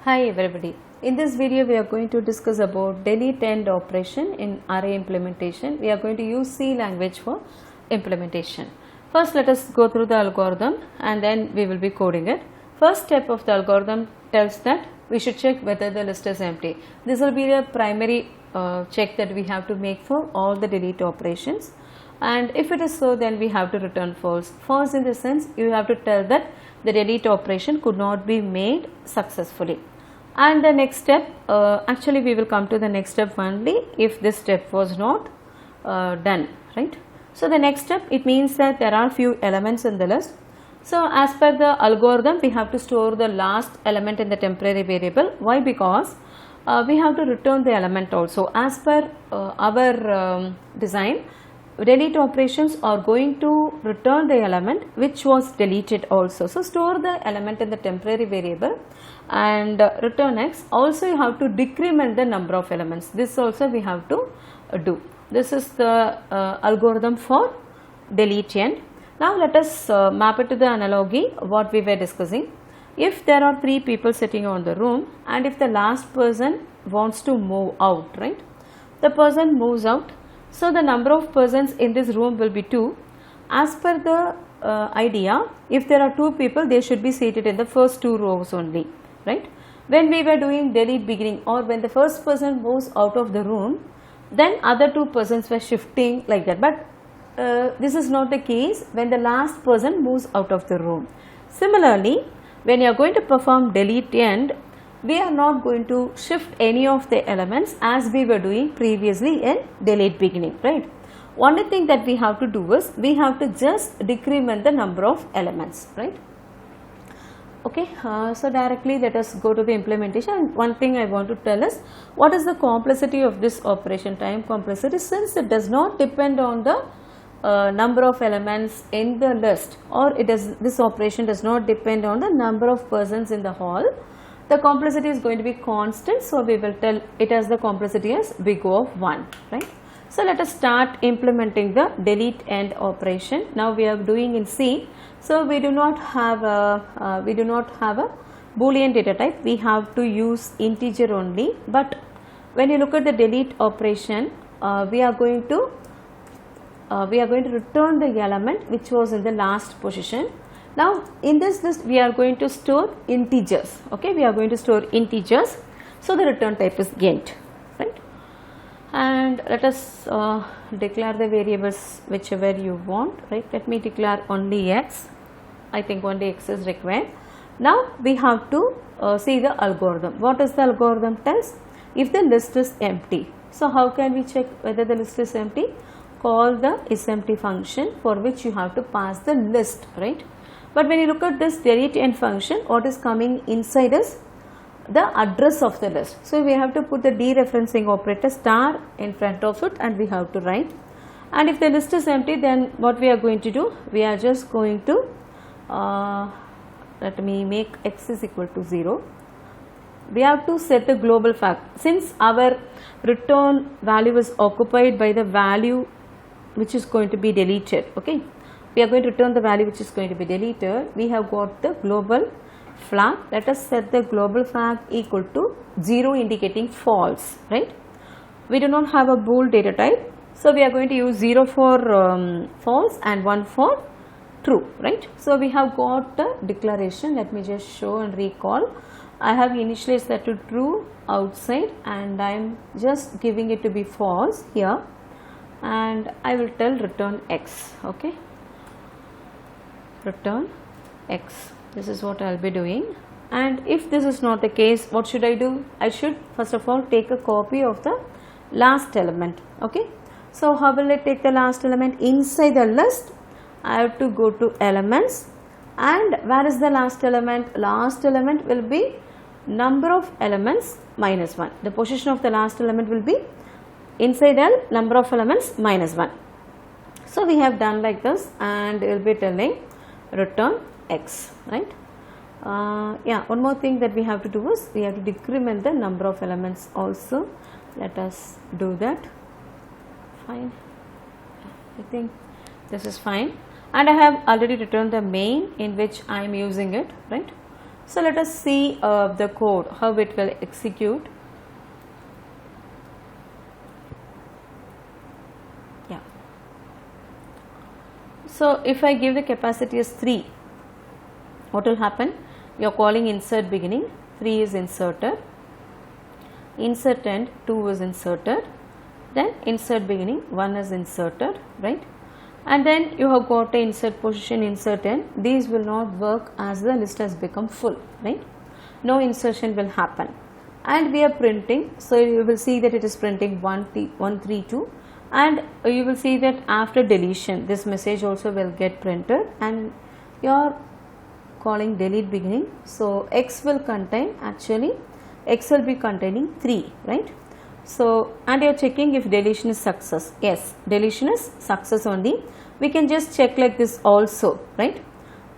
Hi everybody. In this video we are going to discuss about delete end operation in array implementation. We are going to use C language for implementation. First let us go through the algorithm and then we will be coding it. First step of the algorithm tells that we should check whether the list is empty. This will be the primary check that we have to make for all the delete operations, and if it is so then we have to return false. False in the sense you have to tell that the delete operation could not be made successfully. And the next step, actually we will come to the next step only if this step was not done, right. So the next step, it means that there are few elements in the list. So as per the algorithm we have to store the last element in the temporary variable. Why? Because we have to return the element also. As per our design, delete operations are going to return the element which was deleted also. So store the element in the temporary variable and return x. Also you have to decrement the number of elements. This also we have to do. This is the algorithm for delete end. Now let us map it to the analogy what we were discussing. If there are 3 people sitting on the room and if the last person wants to move out, right, the person moves out. So the number of persons in this room will be 2. As per the idea, if there are 2 people, they should be seated in the first 2 rows only, right. When we were doing delete beginning, or when the first person moves out of the room, then other 2 persons were shifting like that. But this is not the case when the last person moves out of the room. Similarly, when you are going to perform delete end, we are not going to shift any of the elements as we were doing previously in delete beginning, right. Only thing that we have to do is we have to just decrement the number of elements, right. Okay, so directly let us go to the implementation. One thing I want to tell is what is the complexity of this operation, time complexity, since it does not depend on the number of elements in the list, or this operation does not depend on the number of persons in the hall. The complexity is going to be constant, so we will tell it as the complexity as big O of 1, right. So let us start implementing the delete end operation. Now we are doing in C, so we do not have a Boolean data type. We have to use integer only. But when you look at the delete operation, we are going to return the element which was in the last position. Now in this list we are going to store integers, okay, we are going to store integers, so the return type is int, right. And let us declare the variables whichever you want, right. Let me declare only x, I think only x is required. Now we have to see the algorithm. What is the algorithm tells? If the list is empty, so how can we check whether the list is empty? Call the isEmpty function, for which you have to pass the list, right. But when you look at this delete end function, what is coming inside is the address of the list. So we have to put the dereferencing operator star in front of it and we have to write. And if the list is empty, then what we are going to do? We are just going to let me make x is equal to 0. We have to set the global fact. Since our return value is occupied by the value which is going to be deleted, okay, we are going to return the value which is going to be deleted. We have got the global flag. Let us set the global flag equal to 0 indicating false, right. We do not have a bool data type, so we are going to use 0 for false and 1 for true, right. So we have got the declaration. Let me just show and recall. I have initially set to true outside and I am just giving it to be false here, and I will tell return x, okay, return x. This is what I will be doing. And if this is not the case, what should I do? I should first of all take a copy of the last element, okay. So how will I take the last element? Inside the list I have to go to elements, and where is the last element? Last element will be number of elements minus 1. The position of the last element will be inside L, number of elements minus 1. So we have done like this, and we will be telling return x, right. Yeah, one more thing that we have to do is we have to decrement the number of elements also. Let us do that. Fine, I think this is fine, and I have already returned the main in which I am using it, right. So let us see the code, how it will execute. Yeah. So if I give the capacity as 3, what will happen? You are calling insert beginning, 3 is inserted, insert end 2 is inserted, then insert beginning 1 is inserted, right? And then you have got a insert position, insert end. These will not work as the list has become full, right? No insertion will happen. And we are printing, so you will see that it is printing 132, and you will see that after deletion this message also will get printed, and you are calling delete beginning. So X will contain, actually X will be containing 3, right? So, and you are checking if deletion is success. Yes, deletion is success only. We can just check like this also, right?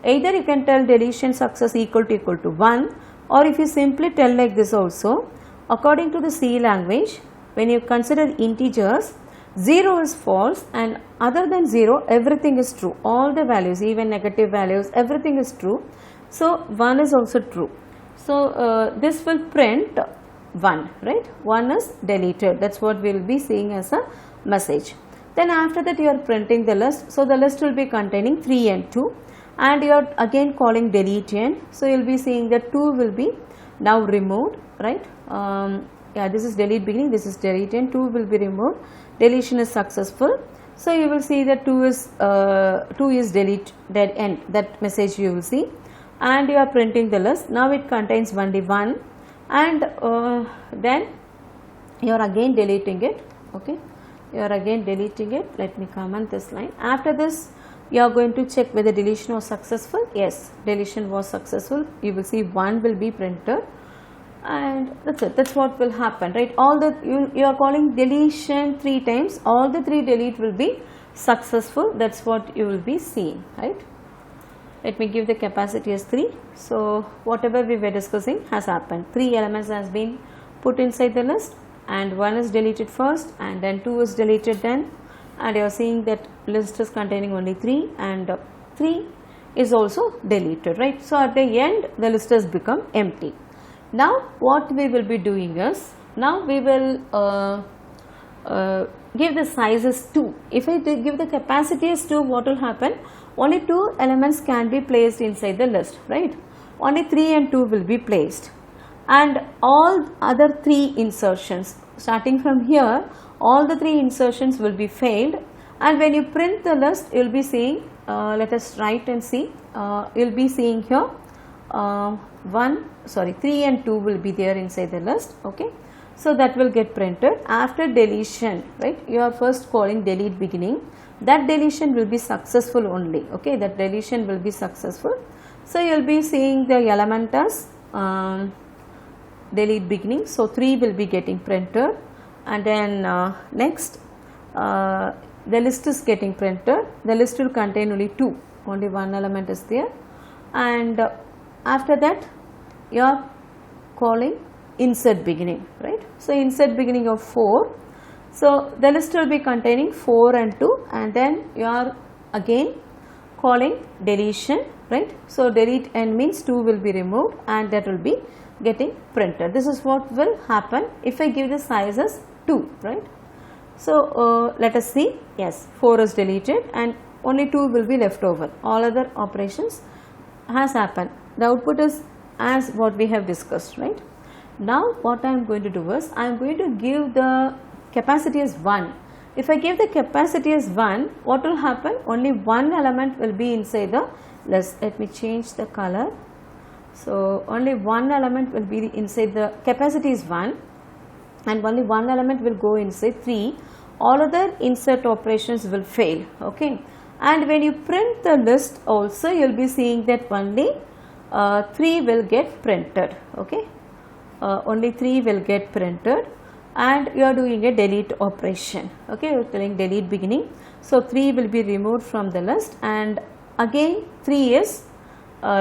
Either you can tell deletion success equal to 1, or if you simply tell like this also, according to the C language, when you consider integers, 0 is false and other than 0 everything is true. All the values, even negative values, everything is true. So 1 is also true. So this will print 1, right? 1 is deleted. That's what we will be seeing as a message. Then after that you are printing the list. So the list will be containing 3 and 2, and you are again calling delete end. So you will be seeing that 2 will be now removed, right? Yeah, this is delete beginning, this is delete end, 2 will be removed. Deletion is successful. So you will see that 2 is delete dead end, that message you will see, and you are printing the list. Now it contains only 1, and then you are again deleting it. Okay, you are again deleting it. Let me comment this line. After this you are going to check whether deletion was successful. Yes, deletion was successful. You will see 1 will be printed, and that's it. That's what will happen, right? All the you are calling deletion 3 times, all the 3 delete will be successful. That's what you will be seeing, right? Let me give the capacity as 3. So whatever we were discussing has happened. 3 elements has been put inside the list, and 1 is deleted first, and then 2 is deleted then, and you are seeing that list is containing only 3, and 3 is also deleted, right? So at the end the list has become empty. Now what we will be doing is, now we will give the size as 2. If I give the capacity as 2, what will happen? Only 2 elements can be placed inside the list, right? Only 3 and 2 will be placed, and all other 3 insertions starting from here, all the 3 insertions will be failed. And when you print the list, you will be seeing, let us write and see, you will be seeing here 3 and 2 will be there inside the list. Okay, so that will get printed after deletion, right? You are first calling delete beginning. That deletion will be successful only. Okay, that deletion will be successful. So you will be seeing the element as delete beginning. So 3 will be getting printed, and then next the list is getting printed. The list will contain only 2, only 1 element is there, and after that you are calling insert beginning, right? So insert beginning of 4. So the list will be containing 4 and 2, and then you are again calling deletion, right? So delete end means 2 will be removed, and that will be getting printed. This is what will happen if I give the size as 2, right? So let us see. Yes, 4 is deleted and only 2 will be left over. All other operations has happened. The output is as what we have discussed, right? Now what I am going to do is, I am going to give the capacity as 1. If I give the capacity as 1, what will happen? Only 1 element will be inside the list. Let me change the color. So only 1 element will be inside the capacity is 1, and only 1 element will go inside 3. All other insert operations will fail. Okay, and when you print the list also, you will be seeing that only 3 will get printed. Okay, only 3 will get printed, and you are doing a delete operation. Okay, you are telling delete beginning. So 3 will be removed from the list, and again 3 is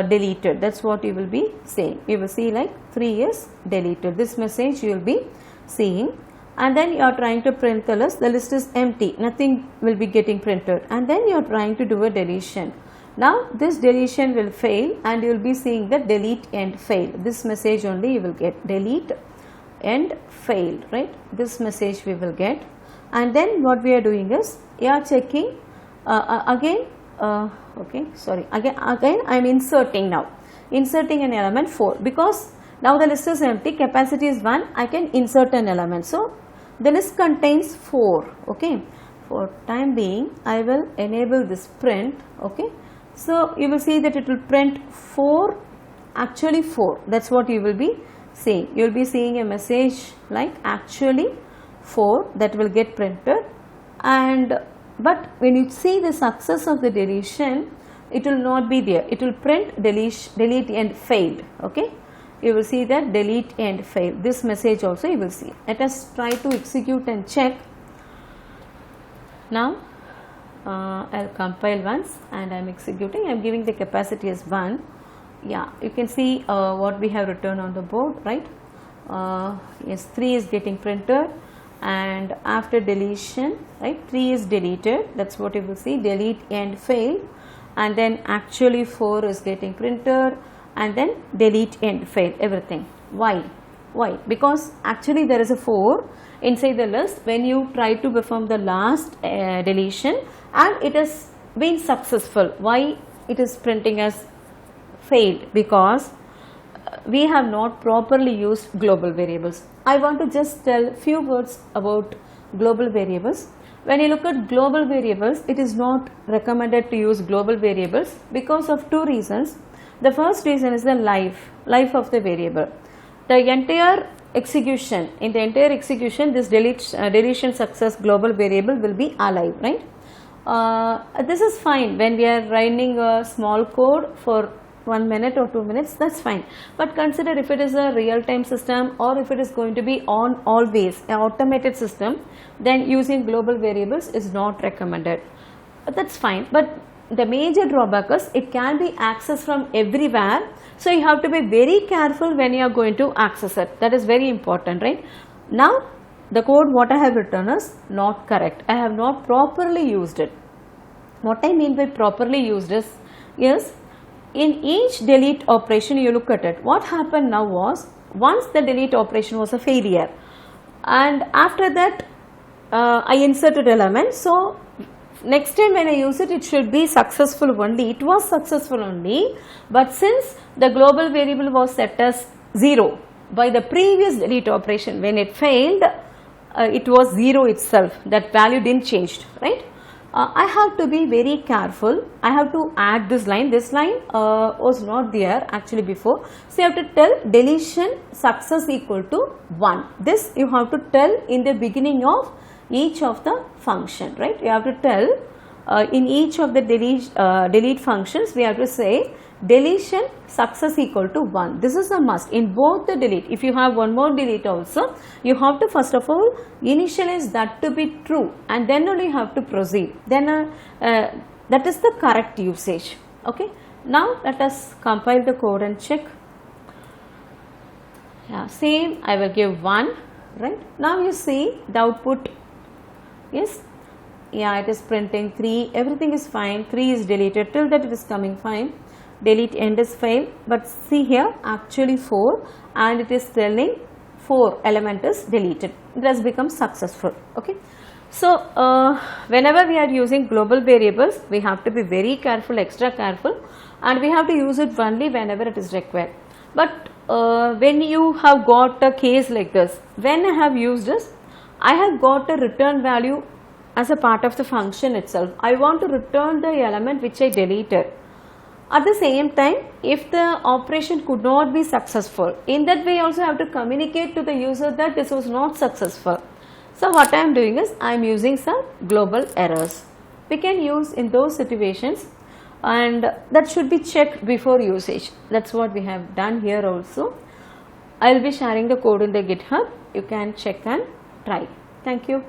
deleted. That's what you will be saying. You will see like 3 is deleted. This message you will be seeing, and then you are trying to print the list. The list is empty, nothing will be getting printed, and then you are trying to do a deletion. Now this deletion will fail and you will be seeing the delete end fail. This message only you will get, delete end failed, right? This message we will get. And then what we are doing is, you are checking again I am inserting now. Inserting an element 4 because now the list is empty, capacity is 1, I can insert an element. So the list contains 4, okay. For time being I will enable this print, okay. So you will see that it will print 4, actually 4, that is what you will be seeing. You will be seeing a message like actually 4 that will get printed, and but when you see the success of the deletion, it will not be there. It will print delete end failed, okay. You will see that delete end failed. This message also you will see. Let us try to execute and check. Now I'll compile once and I'm executing. I'm giving the capacity as 1. Yeah, you can see what we have written on the board, right? Yes, 3 is getting printed, and after deletion, right, 3 is deleted. That's what you will see, delete end failed, and then actually 4 is getting printed, and then delete end failed, everything. Why? Because actually there is a 4 inside the list when you try to perform the last deletion and it has been successful. Why it is printing as failed? Because we have not properly used global variables. I want to just tell few words about global variables. When you look at global variables, it is not recommended to use global variables because of 2 reasons. The first reason is the life of the variable. The entire execution, in the entire execution, this deletion success global variable will be alive, right? This is fine when we are running a small code for 1 minute or 2 minutes, that's fine. But consider if it is a real-time system or if it is going to be on always, an automated system, then using global variables is not recommended. That's fine. But the major drawback is it can be accessed from everywhere. So you have to be very careful when you are going to access it. That is very important, right? Now the code what I have written is not correct. I have not properly used it. What I mean by properly used is, yes, in each delete operation you look at it. What happened now was, once the delete operation was a failure and after that I inserted element. So next time when I use it, it should be successful only. It was successful only, but since the global variable was set as 0 by the previous delete operation, when it failed, it was 0 itself. That value didn't change, right? I have to be very careful. I have to add this line. This line was not there actually before. So you have to tell deletion success equal to 1. This you have to tell in the beginning of each of the function, right? You have to tell in each of the delete functions, we have to say deletion success equal to 1. This is a must in both the delete. If you have one more delete also, you have to first of all initialize that to be true and then only you have to proceed. Then that is the correct usage. Okay. Now let us compile the code and check. Yeah, same, I will give 1, right? Now you see the output. Yes, yeah, it is printing 3, everything is fine, 3 is deleted, till that it is coming fine, delete end is failed, but see here actually 4 and it is telling 4 element is deleted, it has become successful, okay. So, whenever we are using global variables, we have to be very careful, extra careful, and we have to use it only whenever it is required. But when you have got a case like this, when I have used this, I have got a return value as a part of the function itself. I want to return the element which I deleted. At the same time, if the operation could not be successful, in that way also I have to communicate to the user that this was not successful. So what I am doing is I am using some global errors. We can use in those situations, and that should be checked before usage. That's what we have done here also. I will be sharing the code in the GitHub. You can check and try. Thank you.